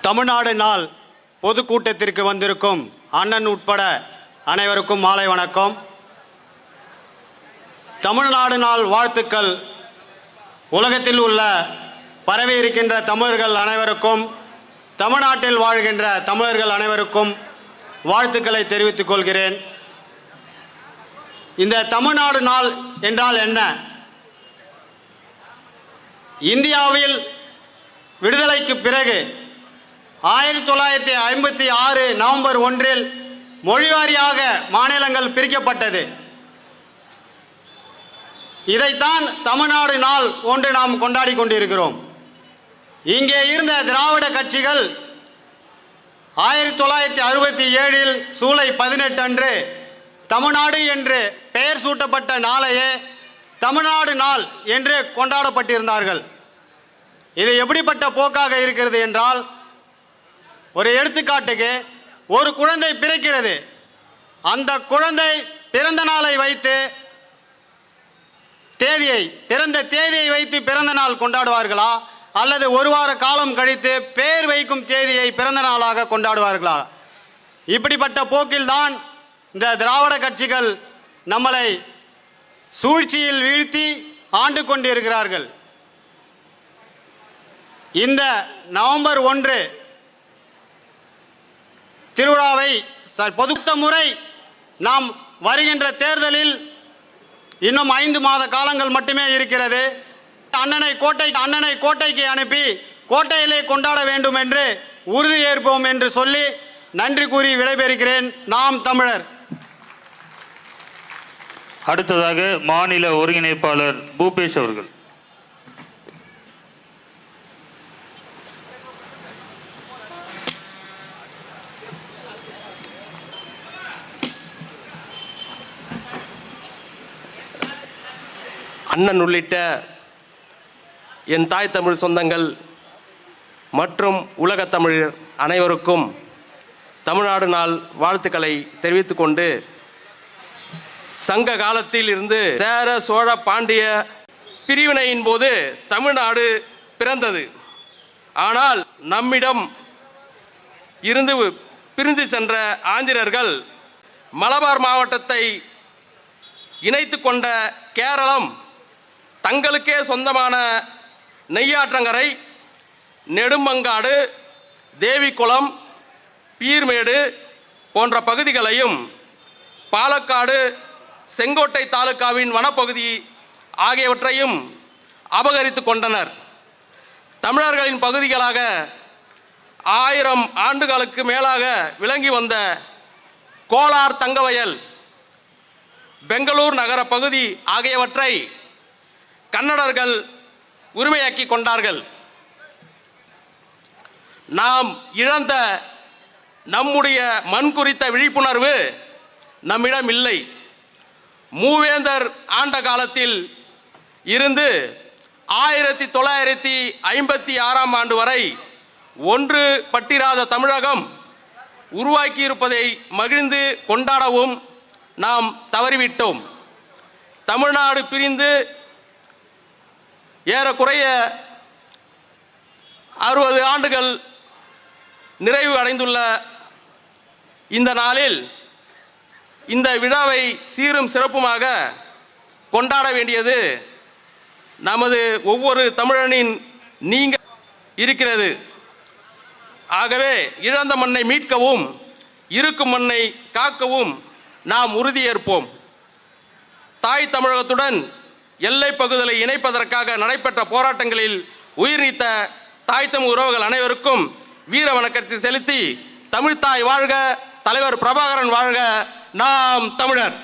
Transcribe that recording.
தமிழ்நாடு நாள் பொதுக்கூட்டத்திற்கு வந்திருக்கும் அண்ணன் உட்பட அனைவருக்கும் மாலை வணக்கம். தமிழ்நாடு நாள் வாழ்த்துக்கள். உலகத்தில் உள்ள பரவி இருக்கின்ற தமிழர்கள் அனைவருக்கும், தமிழ்நாட்டில் வாழ்கின்ற தமிழர்கள் அனைவருக்கும் வாழ்த்துக்களை தெரிவித்துக் கொள்கிறேன். இந்த தமிழ்நாடு நாள் என்றால் என்ன? இந்தியாவில் விடுதலைக்கு பிறகு 1956 நவம்பர் 1 மொழிவாரியாக மாநிலங்கள் பிரிக்கப்பட்டது. இதைத்தான் தமிழ்நாடு நாள் ஒன்று நாம் கொண்டாடி கொண்டிருக்கிறோம். இங்கே இருந்த திராவிட கட்சிகள் 1967 ஜூலை 18 அன்று தமிழ்நாடு என்று பெயர் சூட்டப்பட்ட நாளையே தமிழ்நாடு நாள் என்று கொண்டாடப்பட்டிருந்தார்கள். இது எப்படிப்பட்ட போக்காக இருக்கிறது என்றால், ஒரு எடுத்துக்காட்டுக்கு, ஒரு குழந்தை பிறக்கிறது. அந்த குழந்தை பிறந்த நாளை வைத்து பிறந்த தேதியை வைத்து பிறந்த நாள் கொண்டாடுவார்களா, அல்லது ஒரு வார காலம் கழித்து பெயர் வைக்கும் தேதியை பிறந்த நாளாக கொண்டாடுவார்களா? இப்படிப்பட்ட போக்கில்தான் இந்த திராவிட கட்சிகள் நம்மளை சூழ்ச்சியில் வீழ்த்தி ஆண்டு கொண்டிருக்கிறார்கள். இந்த நவம்பர் 1 திருவிழாவை பொதுத்த முறை நாம் வருகின்ற தேர்தலில் இன்னும் 5 மாத காலங்கள் மட்டுமே இருக்கிறது. அண்ணனை கோட்டைக்கு அனுப்பி கோட்டையிலே கொண்டாட வேண்டும் என்று உறுதி ஏற்போம் என்று சொல்லி நன்றி கூறி விடைபெறுகிறேன். நாம் தமிழர். அடுத்ததாக மாநில ஒருங்கிணைப்பாளர் பூபேஷ் அவர்கள். அண்ணன் உள்ளிட்ட என் தாய் தமிழ் சொந்தங்கள் மற்றும் உலகத் தமிழர் அனைவருக்கும் தமிழ்நாடு நாள் வாழ்த்துக்களை தெரிவித்துக் கொண்டு, சங்க காலத்தில் இருந்து சேர சோழ பாண்டிய பிரிவினையின் போது தமிழ்நாடு பிறந்தது. ஆனால் நம்மிடம் இருந்து பிரிந்து சென்ற ஆந்திரர்கள் மலபார் மாவட்டத்தை இணைத்து கொண்ட கேரளம் தங்களுக்கே சொந்தமான நெய்யாற்றங்கரை, நெடுமங்காடு, தேவிக்குளம், பீர்மேடு போன்ற பகுதிகளையும், பாலக்காடு, செங்கோட்டை தாலுகாவின் வனப்பகுதி ஆகியவற்றையும் அபகரித்து கொண்டனர். தமிழர்களின் பகுதிகளாக 1000 ஆண்டுகளுக்கு மேலாக விளங்கி வந்த கோலார், தங்கவயல், பெங்களூர் நகர பகுதி ஆகியவற்றை கன்னடர்கள் உரிமையாக்கி கொண்டார்கள். நாம் இழந்த நம்முடைய மண் குறித்த விழிப்புணர்வு நம்மிடம் இல்லை. மூவேந்தர் ஆண்ட காலத்தில் இருந்து 1956 ஆண்டு வரை ஒன்று பட்டிராத தமிழகம் உருவாக்கியிருப்பதை மகிழ்ந்து கொண்டாடவும் நாம் தவறிவிட்டோம். தமிழ்நாடு பிரிந்து ஏறக்குறைய 60 ஆண்டுகள் நிறைவு அடைந்துள்ள இந்த நாளில் இந்த விழாவை சீரும் சிறப்புமாக கொண்டாட வேண்டியது நமது ஒவ்வொரு தமிழனின் நீங்க இருக்கிறது. ஆகவே இழந்த மண்ணை மீட்கவும் இருக்கும் மண்ணை காக்கவும் நாம் உறுதியேற்போம். தாய் தமிழகத்துடன் எல்லை பகுதிகளை இணைப்பதற்காக நடைபெற்ற போராட்டங்களில் உயிர் நீத்த தாய் தமிழ் உறவுகள் அனைவருக்கும் வீர வணக்கத்தை செலுத்தி, தமிழ்த்தாய் வாழ்க, தலைவர் பிரபாகரன் வாழ்க, நாம் தமிழர்.